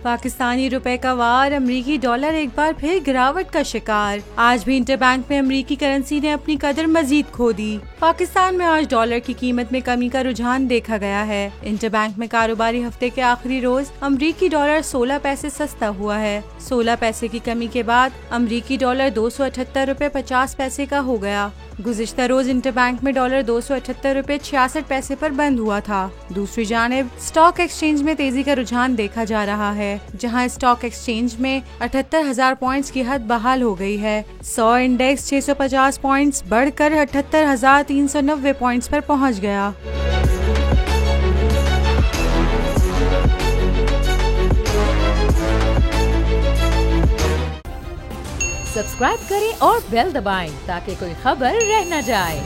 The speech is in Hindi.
पाकिस्तानी रुपए का वार, अमरीकी डॉलर एक बार फिर गिरावट का शिकार। आज भी इंटरबैंक में अमरीकी करेंसी ने अपनी कदर मजीद खो दी। पाकिस्तान में आज डॉलर की कीमत में कमी का रुझान देखा गया है। इंटरबैंक में कारोबारी हफ्ते के आखिरी रोज अमरीकी डॉलर 16 पैसे सस्ता हुआ है। 16 पैसे की कमी के बाद अमरीकी डॉलर 278 रुपए 50 पैसे का हो गया। गुज़िश्ता रोज इंटरबैंक में डॉलर 278 रुपए 66 पैसे पर बंद हुआ था। दूसरी जानिब स्टॉक एक्सचेंज में तेजी का रुझान देखा जा रहा है, जहां स्टॉक एक्सचेंज में 78,000 पॉइंट्स की हद बहाल हो गई है। 100 इंडेक्स 650 पॉइंट्स बढ़कर 78,390 पॉइंट्स पर पहुंच गया। सब्सक्राइब करें और बेल दबाएं ताकि कोई खबर रह न जाए।